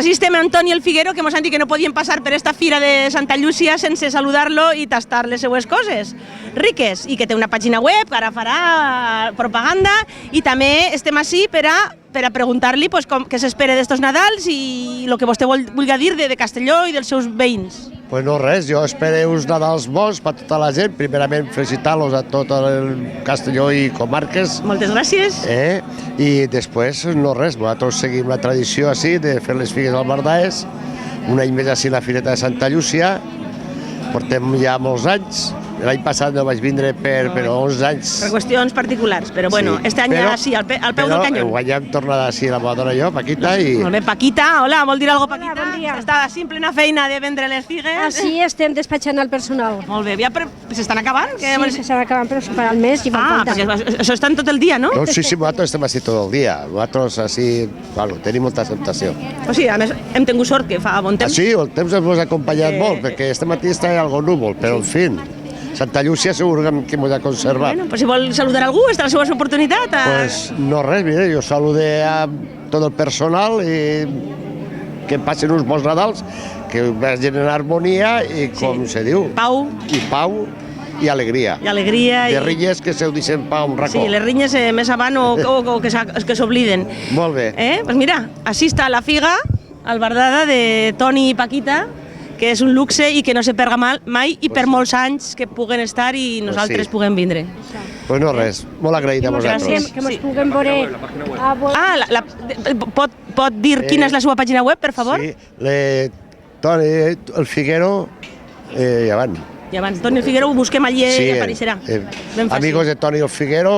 així estem amb Toni el Figuero, que ens han dit que no podien passar per esta fira de Santa Llúcia sense saludar-lo i tastar les seues coses riques, i que té una pàgina web que ara farà propaganda, i també estem així per a preguntar-li què s'espera d'estos Nadals i el que vostè vulgui dir de Castelló i dels seus veïns. Pues no res, jo espero uns Nadals bons per tota la gent, primerament felicitar-los a tot el Castelló i comarques. Moltes gràcies. I després no res, nosaltres seguim la tradició així de fer les figues al Bardaes, un any més així la Fireta de Santa Llúcia, portem ja molts anys. L'any passat no vaig vindre per 11 anys. Per qüestions particulars, però bueno, este any ja sí, al peu del canyó. Però guanyem tornada així la meva dona i jo, Paquita. Molt bé, Paquita, hola, vol dir alguna cosa, Paquita? Bon dia. Està així en plena feina de vendre les figues. Així estem despatxant el personal. Molt bé, s'estan acabant? Sí, s'estan acabant, però per al mes i per falta. Perquè això estan tot el dia, no? Sí, nosaltres estem així tot el dia. Nosaltres així, tenim molta acceptació. O sigui, a més, hem tingut sort que fa bon temps. Sí, el temps ens ha acompanyat molt, perquè este matí està algo núvol, però en fi, Santa Llúcia segur que ens ha conservat. Bueno, si vol saludar algú, està la seva oportunitat. Pues no res, mira, jo saludé a tot el personal i que passen uns bons Nadals, que vagin en harmonia i, com se diu, Pau. I pau i alegria. I alegria. De rinyes que se ho deixen pa un racó. Sí, les rinyes més avant o que s'obliden. Molt bé. Pues mira, així està la figa albardada de Toni i Paquita, que és un luxe i que no se perga mai i per molts anys que puguen estar i nosaltres puguem vindre. Pues no res, molt agraït a vosaltres. Que ens puguem veure... Pot dir quina és la seva pàgina web, per favor? Sí, Toni el Figuero i avant. I abans Toni el Figuero ho busquem allí i apareixerà. Amigos de Toni el Figuero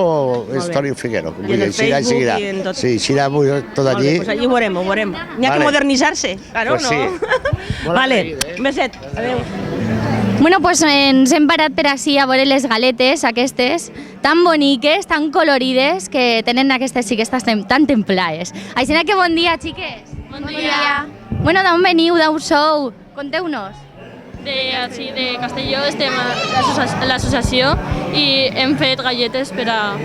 és Toni el Figuero. I en el Facebook i en tot. Sí, serà tot allí. Doncs allí ho veurem. N'hi ha que modernitzar-se, claro, no? Vale, un beset. Adéu. Bueno, pues ens hem parat per així a veure les galetes aquestes, tan boniques, tan colorides, que tenen aquestes xiquetes tan templades. Així que bon dia, xiques. Bon dia. Bueno, d'on veniu, d'on sou? Conteu-nos. De Castelló estem a l'associació i hem fet galletes per a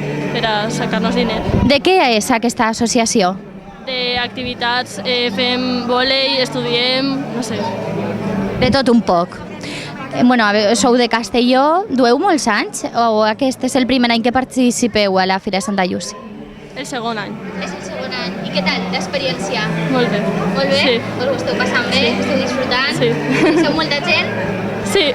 sacar-nos diners. De què és aquesta associació? D'activitats, fem vòlei, estudiem, no sé. De tot un poc. Bueno, sou de Castelló, dueu molts anys o aquest és el primer any que participeu a la Fira de Santa Llúcia? El segon any. És el segon any. I què tal l'experiència? Molt bé. Molt bé? Sí. Us ho esteu passant bé? Esteu disfrutant? Sí. Sou molta gent? Sí,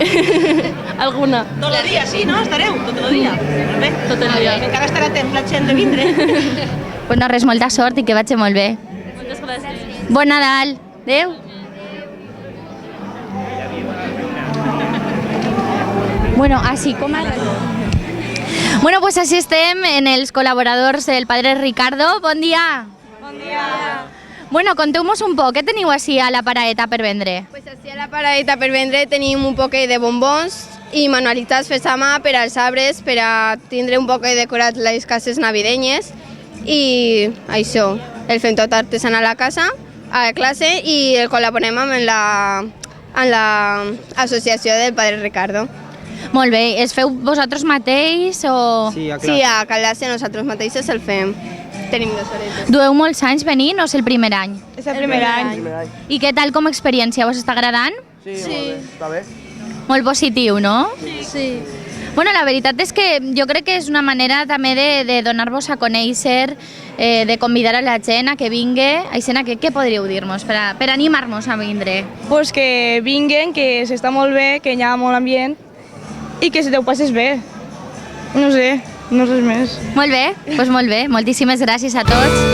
alguna. Tot el dia, sí, no? Estareu tot el dia. Bé, tot el dia. Encara estarà temps la gent de vindre. Pues no, res, molta sort i que vagi molt bé. Moltes gràcies. Bon Nadal. Adéu. Bueno, així com ara... Bueno, pues així estem en els col·laboradors del Padre Ricardo. Bon dia. Bon dia. Bueno, conteu-nos un poc, què teniu així a la paradeta per vendre? Pues així a la paradeta per vendre tenim un poc de bombons i manualitats fets a mà per als arbres, per a tindre un poc decorat les cases navidenyes i això, el fem tot artesanal a casa, a classe i el col·laborem amb l'associació del Padre Ricardo. Molt bé, es feu vosaltres mateix o...? Sí, a classe nosaltres mateixes el fem. Tenim 2 horetes. Dueu molts anys venint o és el primer any? És el primer any. I què tal com a experiència? Vos està agradant? Sí. Està bé. Molt positiu, no? Sí. Bueno, la veritat és que jo crec que és una manera també de donar-vos a conèixer, de convidar a la gent a que vingui. Aixena, què podríeu dir-nos per animar-nos a vindre? Pues que vinguen, que s'està molt bé, que hi ha molt ambient i que se te ho passes bé. No sé, no res més. Molt bé, doncs molt bé. Moltíssimes gràcies a tots.